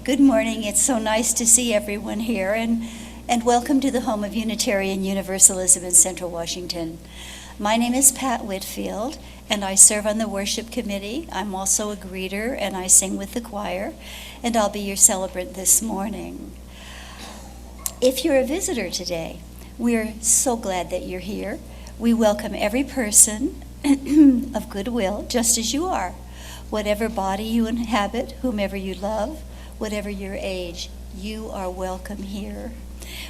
Good morning. It's so nice to see everyone here, and welcome to the home of Unitarian Universalism in Central Washington. My name is Pat Whitfield, and I serve on the worship committee. I'm also a greeter, and I sing with the choir, and I'll be your celebrant this morning. If you're a visitor today, we're so glad that you're here. We welcome every person of goodwill, just as you are. Whatever body you inhabit, whomever you love, whatever your age, you are welcome here.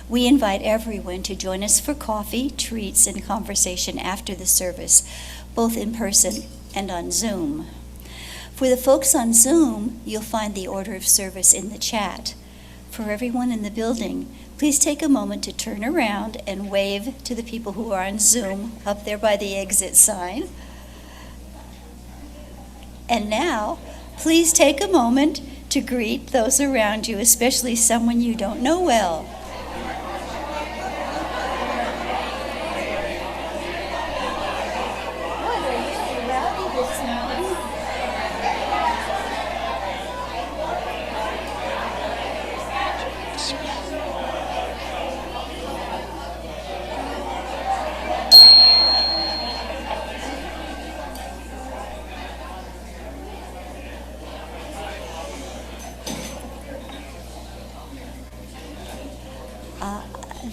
We invite everyone to join us for coffee, treats, and conversation after the service, both in person and on Zoom. For the folks on Zoom, you'll find the order of service in the chat. For everyone in the building, please take a moment to turn around and wave to the people who are on Zoom up there by the exit sign. And now, please take a moment to greet those around you, especially someone you don't know well.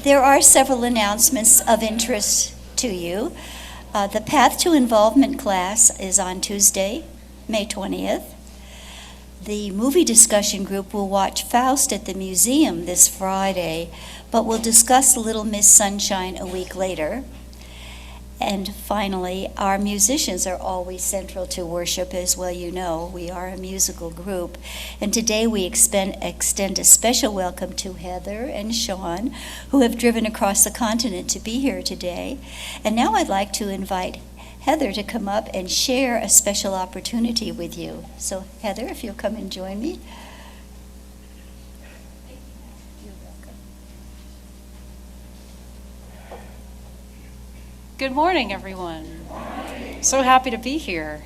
There are several announcements of interest to you. The Path to Involvement class is on Tuesday, May 20th. The movie discussion group will watch Faust at the museum this Friday, but we'll discuss Little Miss Sunshine a week later. And finally, our musicians are always central to worship, as well you know. We are a musical group. And today we extend a special welcome to Heather and Sean, who have driven across the continent to be here today. And now I'd like to invite Heather to come up and share a special opportunity with you. So Heather, if you'll come and join me. Good morning, everyone. So happy to be here.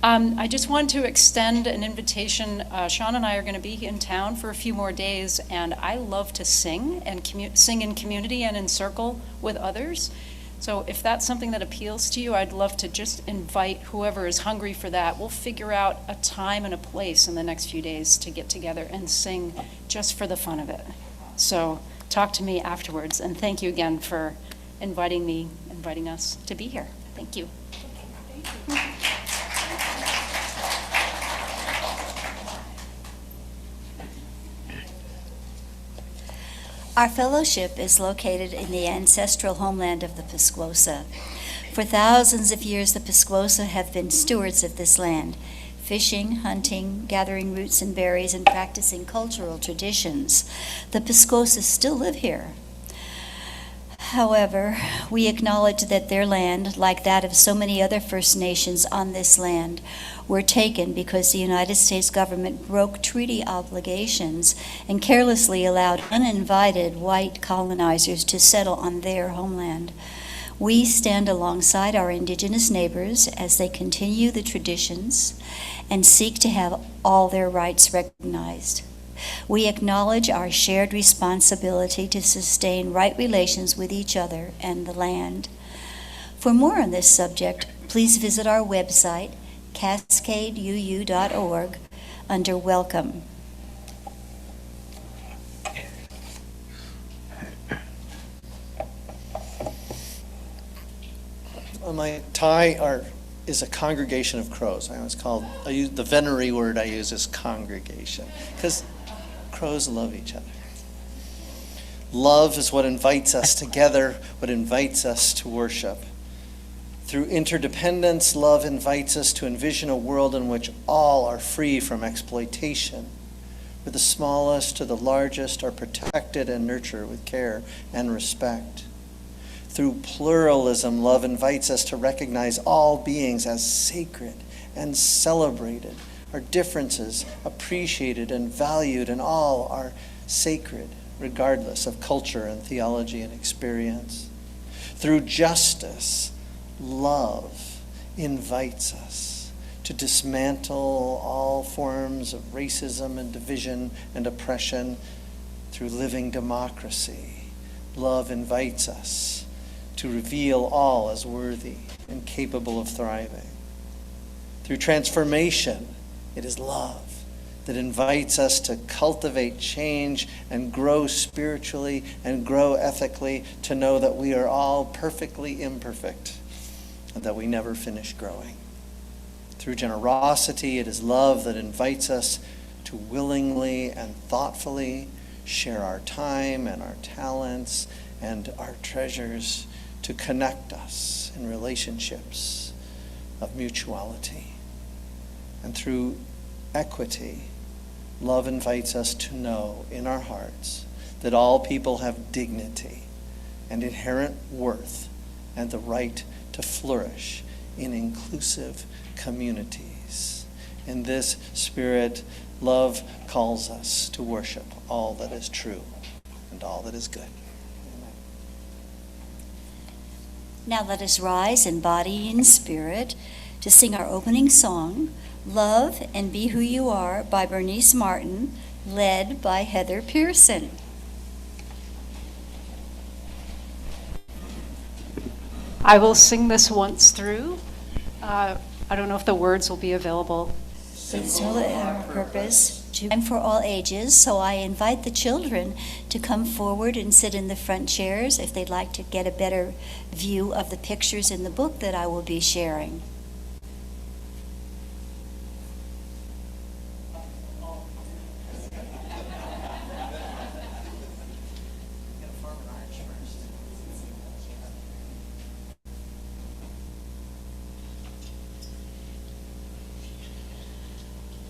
I just want to extend an invitation. Sean and I are going to be in town for a few more days, and I love to sing and sing in community and in circle with others. So if that's something that appeals to you, I'd love to just invite whoever is hungry for that. We'll figure out a time and a place in the next few days to get together and sing just for the fun of it. So talk to me afterwards, and thank you again for inviting us to be here. Thank you. Our fellowship is located in the ancestral homeland of the Pisquosa. For thousands of years, the Pisquosa have been stewards of this land, fishing, hunting, gathering roots and berries, and practicing cultural traditions. The Pisquosa still live here. However, we acknowledge that their land, like that of so many other First Nations on this land, were taken because the United States government broke treaty obligations and carelessly allowed uninvited white colonizers to settle on their homeland. We stand alongside our indigenous neighbors as they continue the traditions and seek to have all their rights recognized. We acknowledge our shared responsibility to sustain right relations with each other and the land. For more on this subject, please visit our website, cascadeuu.org, under Welcome. My Thai is a congregation of crows. I use the venery word I use is congregation, because crows love each other. Love is what invites us together, what invites us to worship. Through interdependence, love invites us to envision a world in which all are free from exploitation, where the smallest to the largest are protected and nurtured with care and respect. Through pluralism, love invites us to recognize all beings as sacred and celebrated, our differences appreciated and valued, and all are sacred, regardless of culture and theology and experience. Through justice, love invites us to dismantle all forms of racism and division and oppression through living democracy. Love invites us to reveal all as worthy and capable of thriving. Through transformation, it is love that invites us to cultivate change and grow spiritually and grow ethically, to know that we are all perfectly imperfect and that we never finish growing. Through generosity, it is love that invites us to willingly and thoughtfully share our time and our talents and our treasures to connect us in relationships of mutuality. And through equity, love invites us to know in our hearts that all people have dignity and inherent worth and the right to flourish in inclusive communities. In this spirit, love calls us to worship all that is true and all that is good. Amen. Now let us rise in body and spirit to sing our opening song, Love and Be Who You Are by Bernice Martin, led by Heather Pierson. I will sing this once through. I don't know if the words will be available. It's really our purpose. Time for all ages, so I invite the children to come forward and sit in the front chairs if they'd like to get a better view of the pictures in the book that I will be sharing.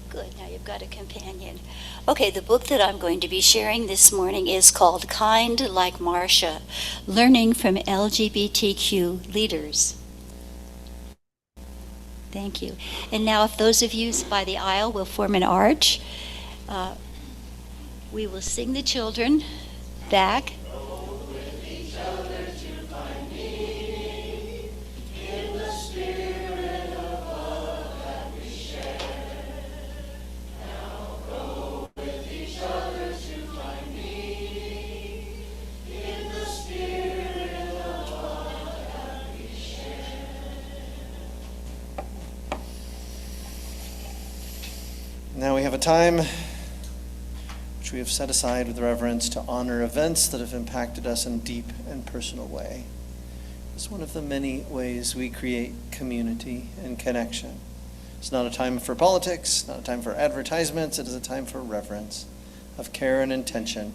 Good, now you've got a companion. Okay, the book that I'm going to be sharing this morning is called Kind Like Marcia, Learning from LGBTQ Leaders. Thank you. And now if those of you by the aisle will form an arch, we will sing the children back. Now we have a time which we have set aside with reverence to honor events that have impacted us in a deep and personal way. It's one of the many ways we create community and connection. It's not a time for politics, not a time for advertisements. It is a time for reverence, of care and intention.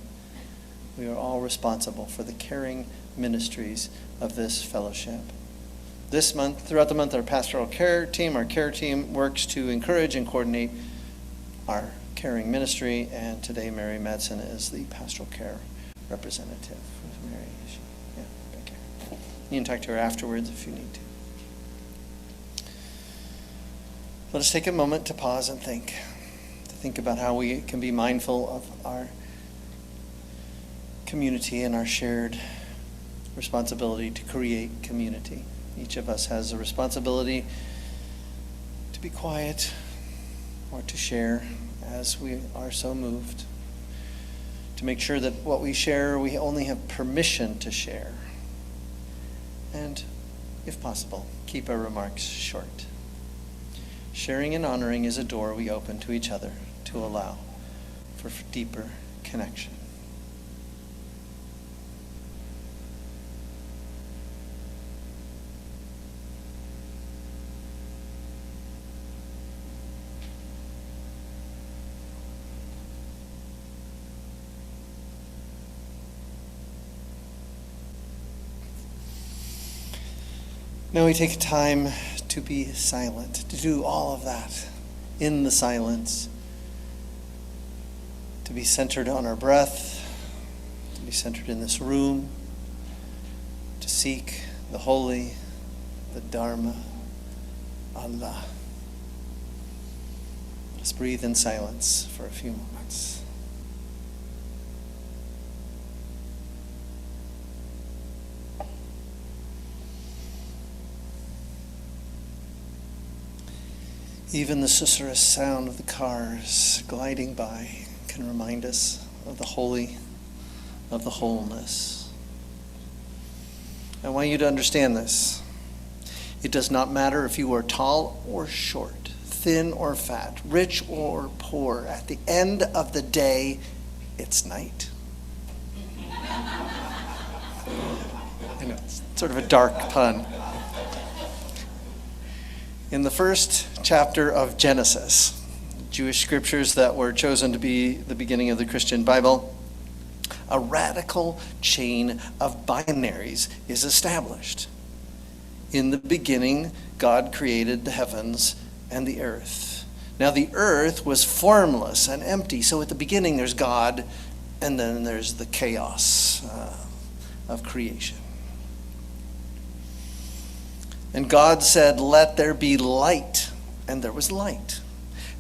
We are all responsible for the caring ministries of this fellowship. This month, throughout the month, our pastoral care team works to encourage and coordinate our caring ministry, and today Mary Madsen is the pastoral care representative. Where's Mary? Is she? Yeah, back here. You can talk to her afterwards if you need to. Let us take a moment to pause and think about how we can be mindful of our community and our shared responsibility to create community. Each of us has a responsibility to be quiet or to share as we are so moved, to make sure that what we share, we only have permission to share. And, if possible, keep our remarks short. Sharing and honoring is a door we open to each other to allow for deeper connection. Now we take time to be silent, to do all of that in the silence, to be centered on our breath, to be centered in this room, to seek the holy, the Dharma, Allah. Let's breathe in silence for a few moments. Even the susurrus sound of the cars gliding by can remind us of the holy, of the wholeness. I want you to understand this. It does not matter if you are tall or short, thin or fat, rich or poor. At the end of the day, it's night. I know, it's sort of a dark pun. In the first chapter of Genesis, Jewish scriptures that were chosen to be the beginning of the Christian Bible, a radical chain of binaries is established. In the beginning, God created the heavens and the earth. Now the earth was formless and empty, so at the beginning there's God, and then there's the chaos of creation. And God said, "Let there be light," and there was light.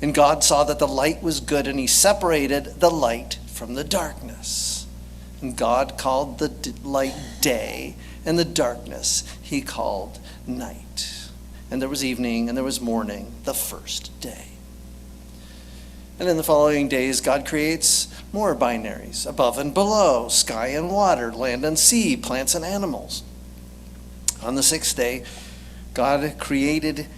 And God saw that the light was good, and he separated the light from the darkness. And God called the light day, and the darkness he called night. And there was evening, and there was morning, the first day. And in the following days, God creates more binaries, above and below, sky and water, land and sea, plants and animals. On the sixth day, God created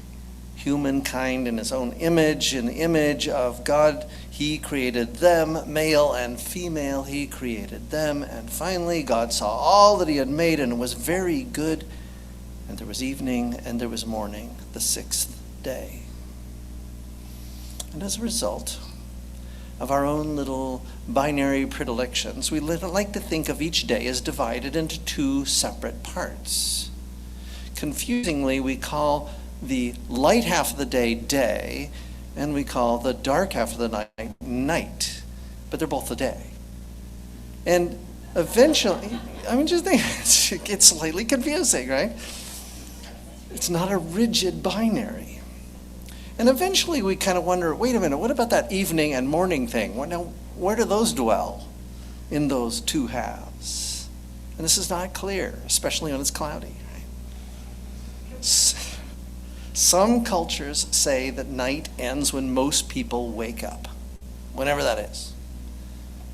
humankind in his own image. In the image of God, he created them, male and female, he created them. And finally, God saw all that he had made, and it was very good. And there was evening, and there was morning, the sixth day. And as a result of our own little binary predilections, we like to think of each day as divided into two separate parts. Confusingly, we call the light half of the day day, and we call the dark half of the night night, but they're both the day. And eventually, just think, it gets slightly confusing, right? It's not a rigid binary. And eventually we kind of wonder, wait a minute, what about that evening and morning thing? Now, where do those dwell in those two halves? And this is not clear, especially when it's cloudy. Some cultures say that night ends when most people wake up, whenever that is.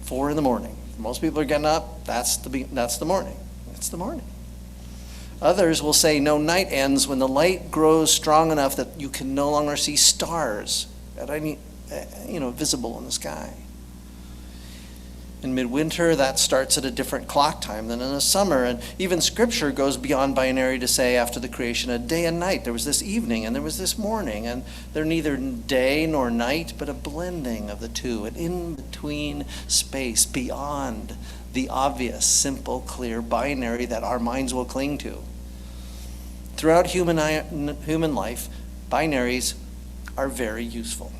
4 a.m. Most people are getting up, that's the morning. It's the morning. Others will say, no, night ends when the light grows strong enough that you can no longer see stars visible in the sky. In midwinter, that starts at a different clock time than in the summer. And even scripture goes beyond binary to say after the creation of day and night, there was this evening and there was this morning. And they're neither day nor night, but a blending of the two, an in-between space beyond the obvious, simple, clear binary that our minds will cling to. Throughout human life, binaries are very useful.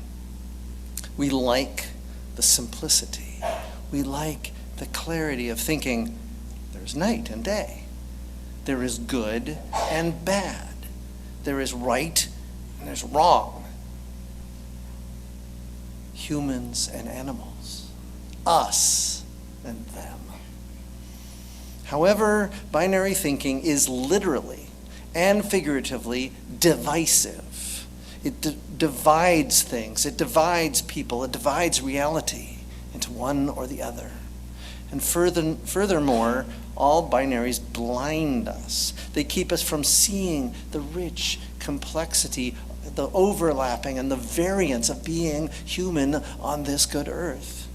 We like the simplicity. We like the clarity of thinking there's night and day. There is good and bad. There is right and there's wrong. Humans and animals. Us and them. However, binary thinking is literally and figuratively divisive. It divides things. It divides people. It divides reality into one or the other. And furthermore, all binaries blind us. They keep us from seeing the rich complexity, the overlapping and the variance of being human on this good earth.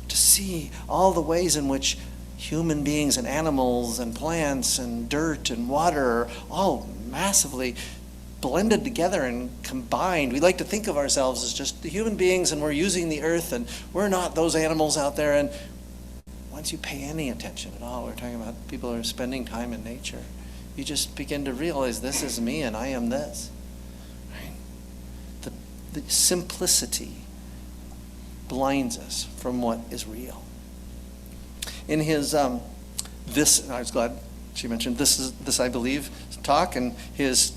To see all the ways in which human beings and animals and plants and dirt and water are all massively blended together and combined. We like to think of ourselves as just the human beings, and we're using the earth, and we're not those animals out there. And once you pay any attention at all, we're talking about people who are spending time in nature, you just begin to realize this is me and I am this. Right? The simplicity blinds us from what is real. In his I was glad she mentioned this I believe talk, and his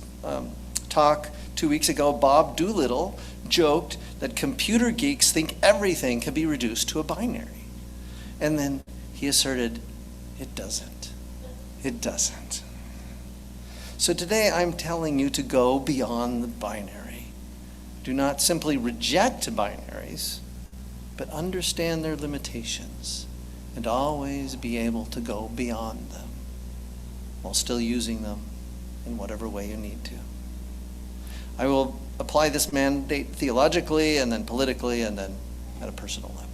talk 2 weeks ago, Bob Doolittle joked that computer geeks think everything can be reduced to a binary. And then he asserted, it doesn't. It doesn't. So today I'm telling you to go beyond the binary Do not simply reject binaries, but understand their limitations and always be able to go beyond them while still using them in whatever way you need to. I will apply this mandate theologically and then politically and then at a personal level.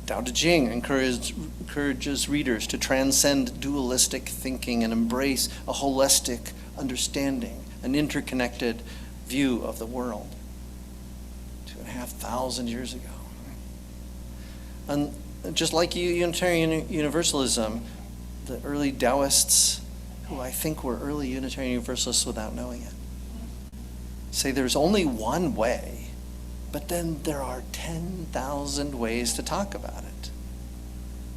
Tao Te Ching encourages readers to transcend dualistic thinking and embrace a holistic understanding, an interconnected view of the world. 2,500 years ago. And just like Unitarian Universalism, the early Taoists, who I think were early Unitarian Universalists without knowing it, say there's only one way, but then there are 10,000 ways to talk about it.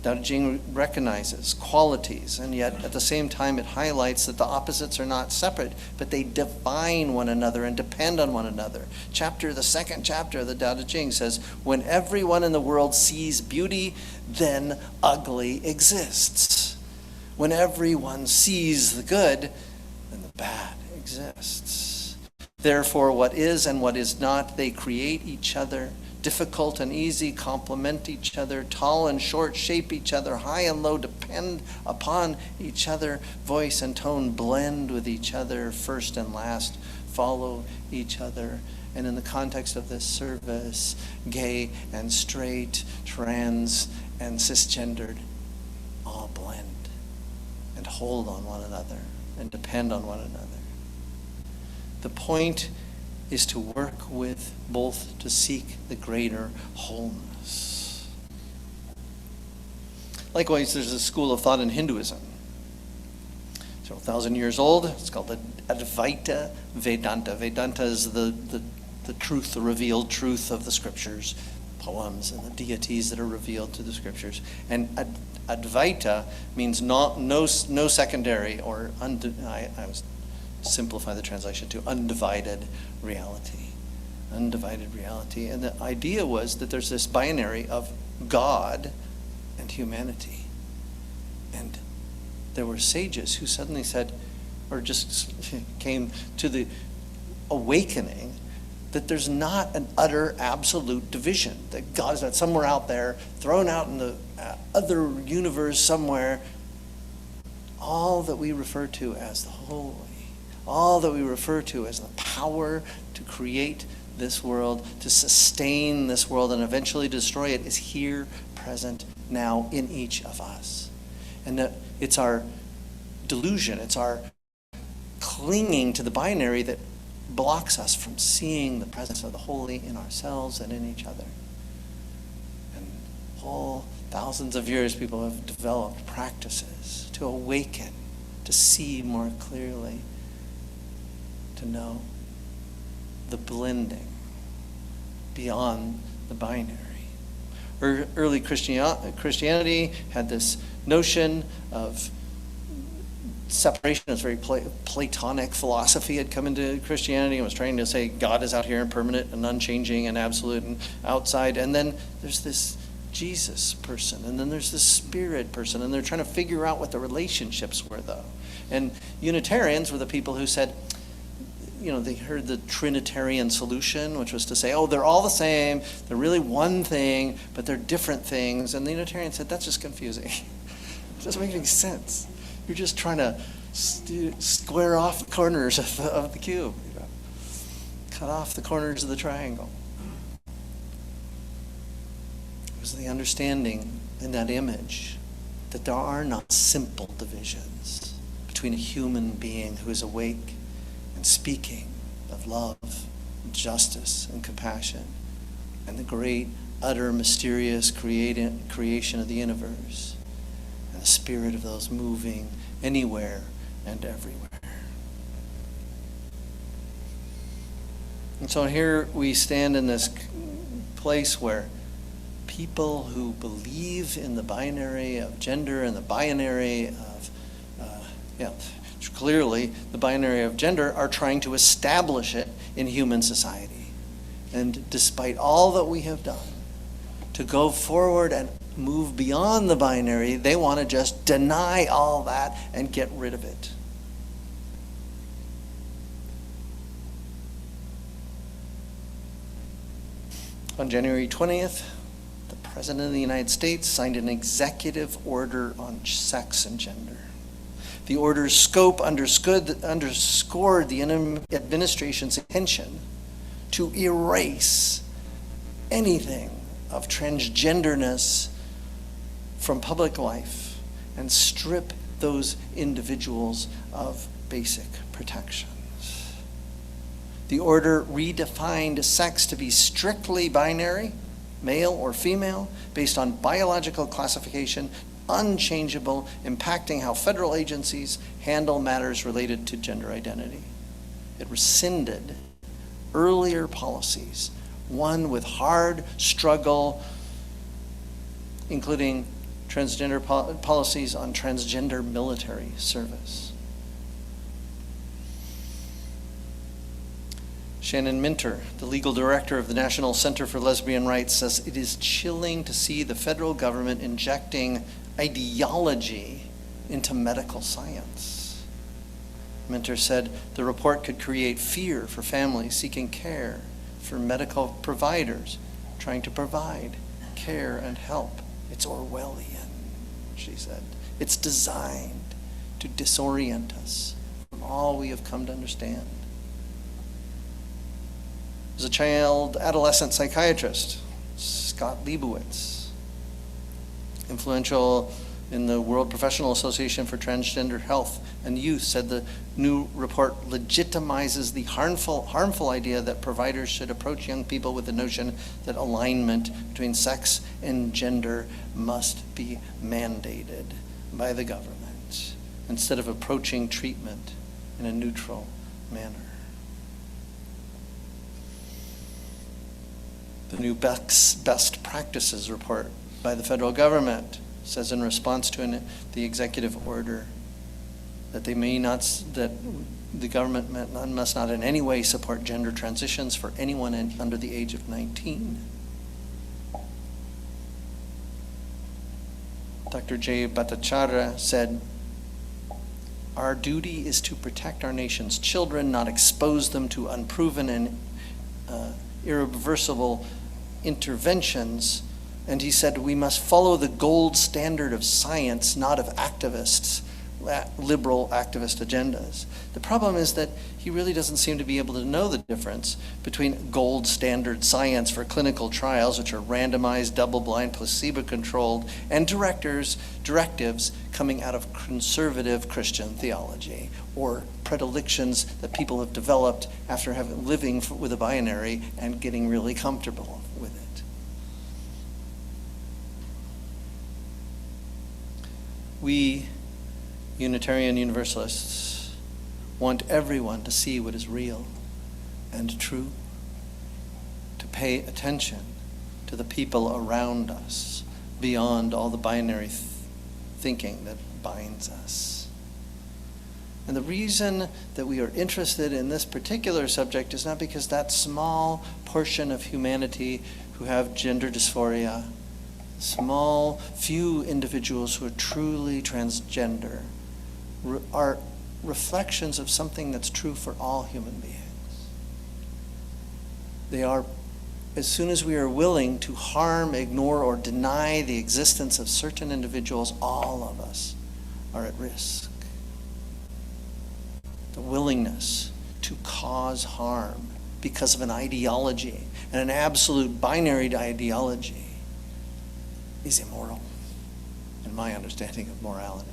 Tao Te Ching recognizes qualities, and yet at the same time it highlights that the opposites are not separate, but they define one another and depend on one another. The second chapter of the Tao Te Ching says, when everyone in the world sees beauty, then ugly exists. When everyone sees the good, then the bad exists. Therefore, what is and what is not, they create each other. Difficult and easy complement each other. Tall and short shape each other. High and low depend upon each other. Voice and tone blend with each other. First and last follow each other. And in the context of this service, gay and straight, trans and cisgendered all blend and hold on one another and depend on one another. The point is to work with both to seek the greater wholeness. Likewise, there's a school of thought in Hinduism. Several thousand years old. It's called the Advaita Vedanta. Vedanta is the truth, the revealed truth of the scriptures, poems and the deities that are revealed to the scriptures. And Advaita means no secondary or I was simplify the translation to undivided reality. Undivided reality. And the idea was that there's this binary of God and humanity. And there were sages who suddenly said, or just came to the awakening, that there's not an utter absolute division, that God is not somewhere out there, thrown out in the other universe somewhere. All that we refer to as the holy, all that we refer to as the power to create this world, to sustain this world and eventually destroy it, is here, present, now in each of us. And that it's our delusion, it's our clinging to the binary that blocks us from seeing the presence of the holy in ourselves and in each other. And whole thousands of years people have developed practices to awaken, to see more clearly, to know the blending beyond the binary. Early Christianity had this notion of separation. It's very Platonic philosophy had come into Christianity and was trying to say God is out here and permanent and unchanging and absolute and outside. And then there's this Jesus person, and then there's this Spirit person, and they're trying to figure out what the relationships were, though. And Unitarians were the people who said, they heard the Trinitarian solution, which was to say, they're all the same, they're really one thing, but they're different things. And the Unitarian said, that's just confusing. It doesn't make any sense. You're just trying to square off the corners of the cube. Cut off the corners of the triangle. It was the understanding in that image that there are not simple divisions between a human being who is awake and speaking of love, and justice, and compassion, and the great, utter, mysterious creation of the universe, and the spirit of those moving anywhere and everywhere. And so here we stand in this place where people who believe in the binary of gender and the binary of clearly the binary of gender are trying to establish it in human society. And despite all that we have done to go forward and move beyond the binary, they want to just deny all that and get rid of it. On January 20th, the President of the United States signed an executive order on sex and gender. The order's scope underscored the administration's intention to erase anything of transgenderness from public life and strip those individuals of basic protections. The order redefined sex to be strictly binary, male or female, based on biological classification, unchangeable, impacting how federal agencies handle matters related to gender identity. It rescinded earlier policies, one with hard struggle, including transgender policies on transgender military service. Shannon Minter, the legal director of the National Center for Lesbian Rights, says it is chilling to see the federal government injecting ideology into medical science. Minter said the report could create fear for families seeking care, for medical providers trying to provide care and help. It's Orwellian, she said. It's designed to disorient us from all we have come to understand. As a child adolescent psychiatrist, Scott Leibowitz, influential in the World Professional Association for Transgender Health and Youth, said the new report legitimizes the harmful idea that providers should approach young people with the notion that alignment between sex and gender must be mandated by the government, instead of approaching treatment in a neutral manner. The new best practices report by the federal government says in response to the executive order that the government must not in any way support gender transitions for anyone under the age of 19. Dr. Jay Bhattacharya said, "Our duty is to protect our nation's children, not expose them to unproven and irreversible interventions." And he said, we must follow the gold standard of science, not of activists, liberal activist agendas. The problem is that he really doesn't seem to be able to know the difference between gold standard science for clinical trials, which are randomized, double-blind, placebo-controlled, and directives coming out of conservative Christian theology, or predilections that people have developed after living with a binary and getting really comfortable with it. We, Unitarian Universalists, want everyone to see what is real and true, to pay attention to the people around us beyond all the binary thinking that binds us. And the reason that we are interested in this particular subject is not because that small portion of humanity who have gender dysphoria, small few individuals who are truly transgender, are reflections of something that's true for all human beings. They are, as soon as we are willing to harm, ignore, or deny the existence of certain individuals, all of us are at risk. The willingness to cause harm because of an ideology, and an absolute binary ideology, is immoral, in my understanding of morality.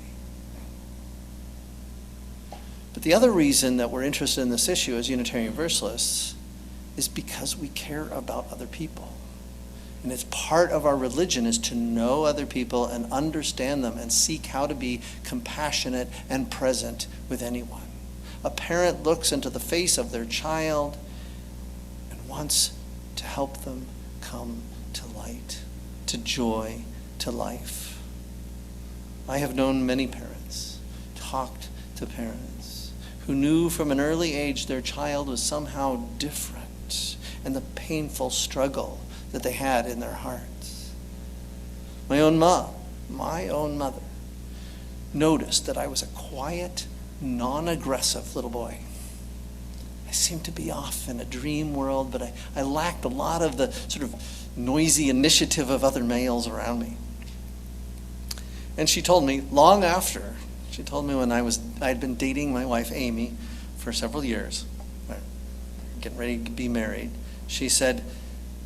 But the other reason that we're interested in this issue as Unitarian Universalists is because we care about other people. And it's part of our religion is to know other people and understand them and seek how to be compassionate and present with anyone. A parent looks into the face of their child and wants to help them come to light, to joy, to life. I have known many parents, talked to parents, who knew from an early age their child was somehow different, and the painful struggle that they had in their hearts. My own mother, noticed that I was a quiet, non-aggressive little boy. I seemed to be off in a dream world, but I lacked a lot of the sort of noisy initiative of other males around me. And she told me long after, she told me when I'd been dating my wife Amy for several years, getting ready to be married, she said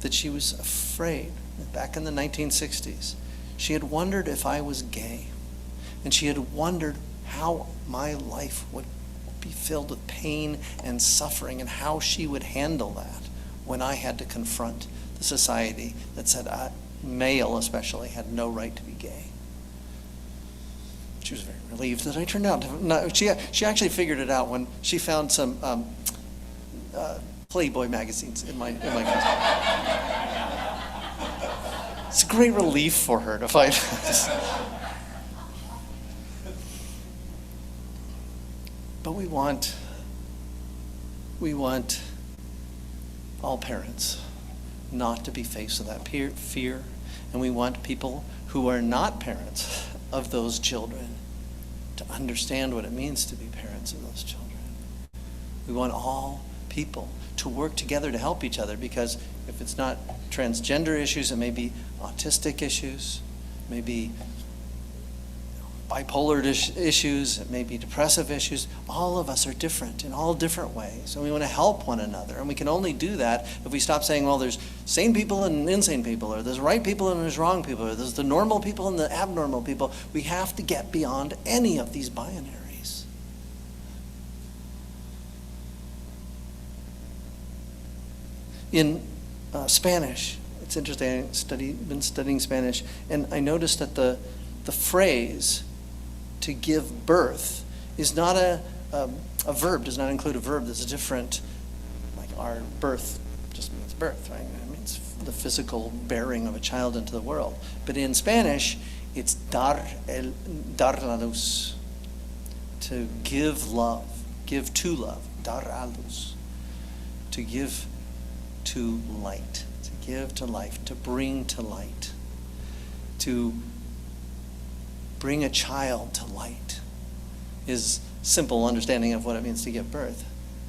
that she was afraid, back in the 1960s, she had wondered if I was gay. And she had wondered how my life would be filled with pain and suffering, and how she would handle that when I had to confront the society that said male especially had no right to be gay. She was very relieved that I turned out to no, she actually figured it out when she found some Playboy magazines in my closet. It's a great relief for her to find this. But we want all parents not to be faced with that fear, and we want people who are not parents of those children to understand what it means to be parents of those children. We want all people to work together to help each other, because if it's not transgender issues, it may be autistic issues, it may be bipolar issues, it may be depressive issues. All of us are different in all different ways, and we want to help one another. And we can only do that if we stop saying, well, there's sane people and insane people, or there's right people and there's wrong people, or there's the normal people and the abnormal people. We have to get beyond any of these binaries. In Spanish, it's interesting, I've been studying Spanish, and I noticed that the phrase to give birth is not a verb, does not include a verb. There's a different, like our birth just means birth, right? It means the physical bearing of a child into the world. But in Spanish, it's dar la luz, to give love, give to love, dar a luz, to give to light, to give to life, to bring to light, to bring a child to light is simple understanding of what it means to give birth.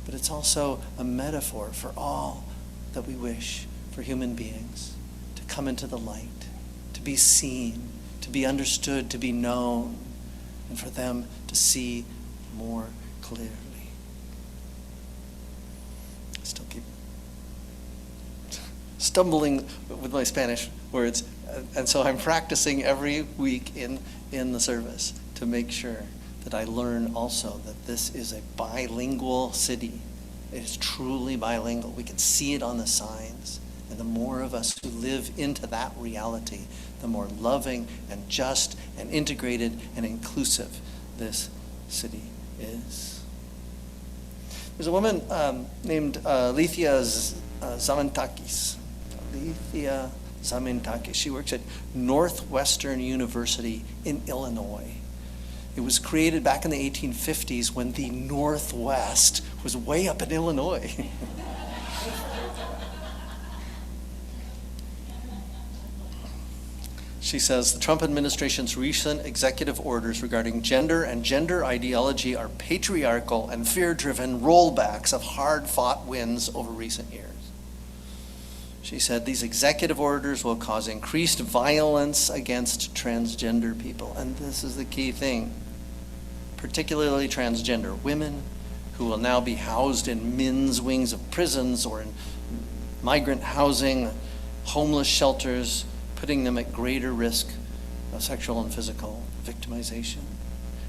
But it's also a metaphor for all that we wish for human beings to come into the light, to be seen, to be understood, to be known, and for them to see more clearly. I still keep stumbling with my Spanish words, and so I'm practicing every week in the service to make sure that I learn also that this is a bilingual city. It is truly bilingual. We can see it on the signs. And the more of us who live into that reality, the more loving and just and integrated and inclusive this city is. There's a woman named Lethia Zamantakis. Lethia Zamantakis. She works at Northwestern University in Illinois. It was created back in the 1850s when the Northwest was way up in Illinois. She says, the Trump administration's recent executive orders regarding gender and gender ideology are patriarchal and fear-driven rollbacks of hard-fought wins over recent years. She said, these executive orders will cause increased violence against transgender people. And this is the key thing, particularly transgender women who will now be housed in men's wings of prisons or in migrant housing, homeless shelters, putting them at greater risk of sexual and physical victimization.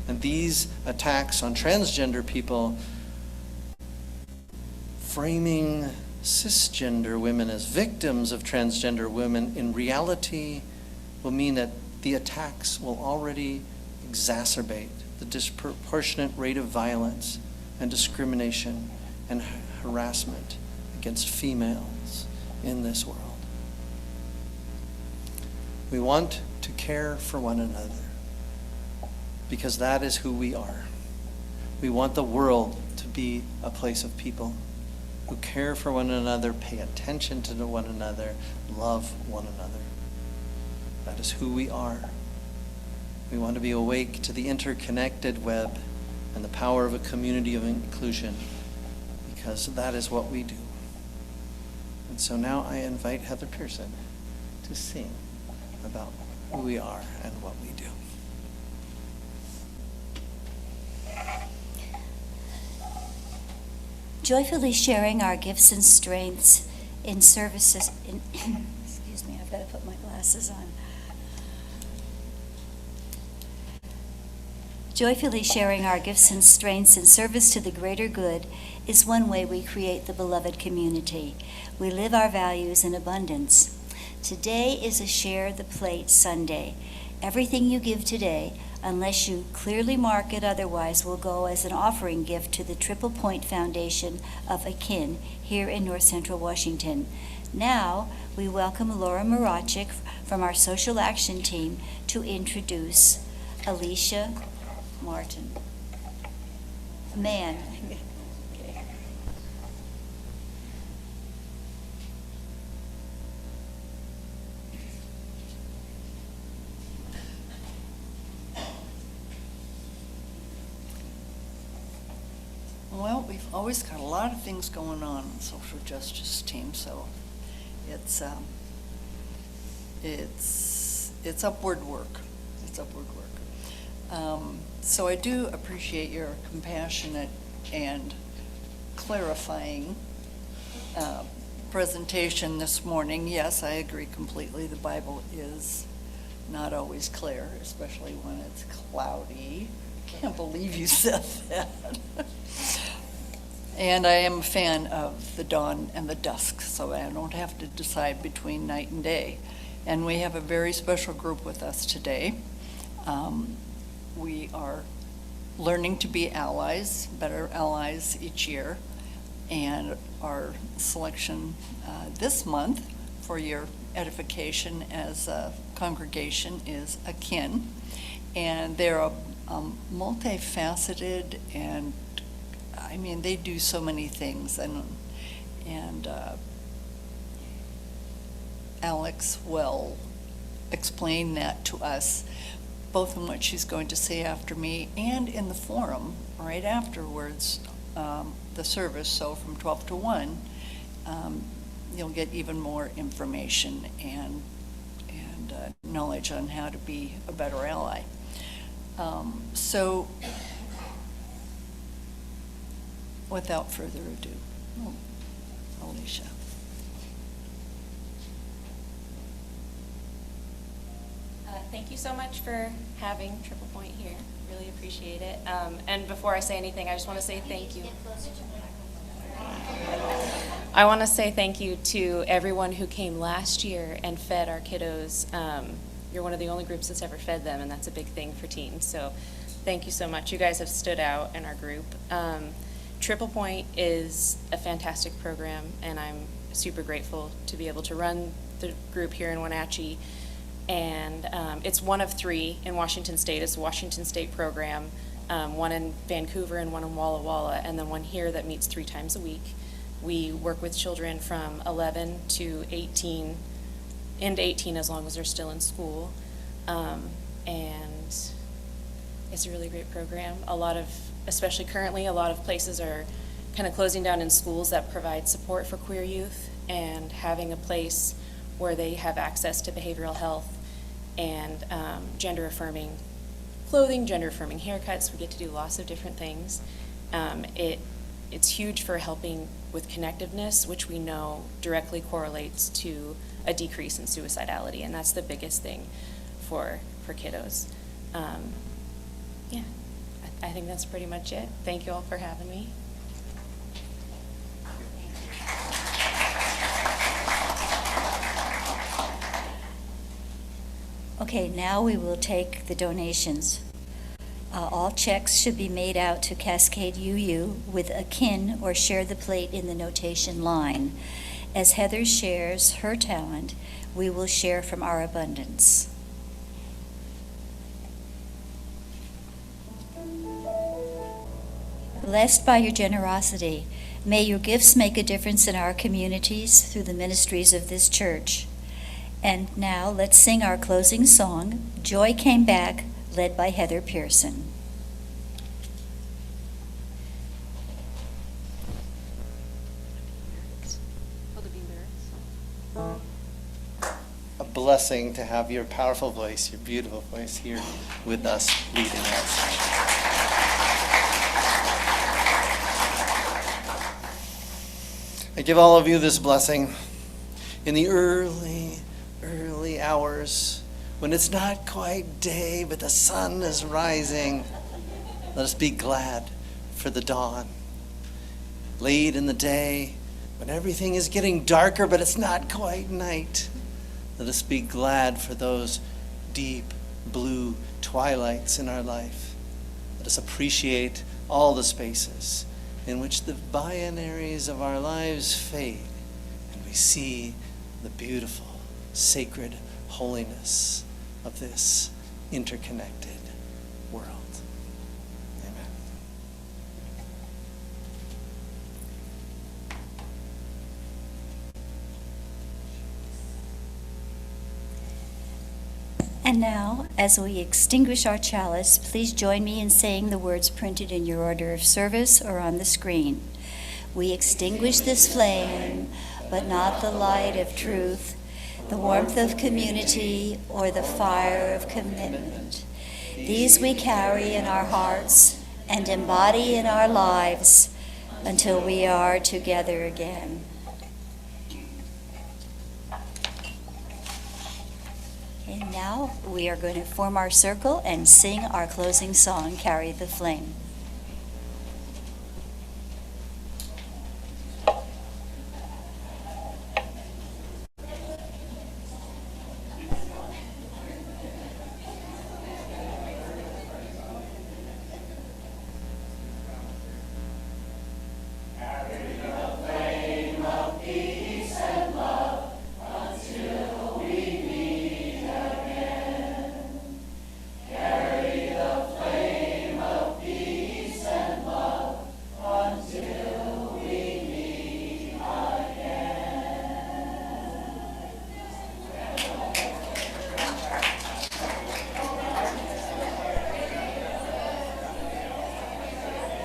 And these attacks on transgender people, framing cisgender women as victims of transgender women, in reality will mean that the attacks will already exacerbate the disproportionate rate of violence and discrimination and harassment against females in this world. We want to care for one another because that is who we are. We want the world to be a place of people who care for one another, pay attention to one another, love one another. That is who we are. We want to be awake to the interconnected web and the power of a community of inclusion, because because that is what we do. And so now I invite Heather Pierson to sing about who we are and what we do. Joyfully sharing our gifts and strengths in services, excuse me, I've got to put my glasses on. Joyfully sharing our gifts and strengths in service to the greater good is one way we create the beloved community. We live our values in abundance. Today is a Share the Plate Sunday. Everything you give today, unless you clearly mark it otherwise, will go as an offering gift to the Triple Point Foundation of AKIN here in North Central Washington. Now, we welcome Laura Marachik from our Social Action Team to introduce Alicia Martin. Man. Okay. Well, we've always got a lot of things going on in the social justice team, so it's upward work. It's upward work. So I do appreciate your compassionate and clarifying presentation this morning. Yes, I agree completely. The Bible is not always clear, especially when it's cloudy. Can't believe you said that. And I am a fan of the dawn and the dusk, so I don't have to decide between night and day. And we have a very special group with us today. We are learning to be allies, better allies each year. And our selection this month, for your edification as a congregation, is AKIN. And they're a multifaceted, and I mean, they do so many things. And Alex will explain that to us, both in what she's going to say after me and in the forum right afterwards, the service. So from 12 to 1, you'll get even more information and knowledge on how to be a better ally. So without further ado, Alicia. Thank you so much for having Triple Point here. Really appreciate it. And before I say anything, I just want to say thank you. I want to say thank you to everyone who came last year and fed our kiddos. You're one of the only groups that's ever fed them, and that's a big thing for teens. So thank you so much. You guys have stood out in our group. Triple Point is a fantastic program, and I'm super grateful to be able to run the group here in Wenatchee. And it's one of 3 in Washington State. It's a Washington State program, one in Vancouver and one in Walla Walla, and then one here that meets 3 times a week. We work with children from 11 to 18, into 18 as long as they're still in school. And it's a really great program. Especially currently, a lot of places are kind of closing down in schools that provide support for queer youth, and having a place where they have access to behavioral health and gender-affirming clothing, gender-affirming haircuts. We get to do lots of different things. It's huge for helping with connectiveness, which we know directly correlates to a decrease in suicidality, and that's the biggest thing for kiddos. Yeah, I think that's pretty much it. Thank you all for having me. Okay, now we will take the donations. All checks should be made out to Cascade UU with AKIN or Share the Plate in the notation line. As Heather shares her talent, we will share from our abundance. Blessed by your generosity, may your gifts make a difference in our communities through the ministries of this church. And now let's sing our closing song, Joy Came Back, led by Heather Pierson. blessing to have your powerful voice, your beautiful voice here with us, leading us. I give all of you this blessing in the early hours when it's not quite day, but the sun is rising. Let us be glad for the dawn. Late in the day, when everything is getting darker, but it's not quite night, let us be glad for those deep blue twilights in our life. Let us appreciate all the spaces in which the binaries of our lives fade, and we see the beautiful, sacred holiness of this interconnected world. Amen. And now, as we extinguish our chalice, please join me in saying the words printed in your order of service or on the screen. We extinguish this flame, but not the light of truth, the warmth of community, or the fire of commitment. These we carry in our hearts and embody in our lives until we are together again. And now we are going to form our circle and sing our closing song, Carry the Flame.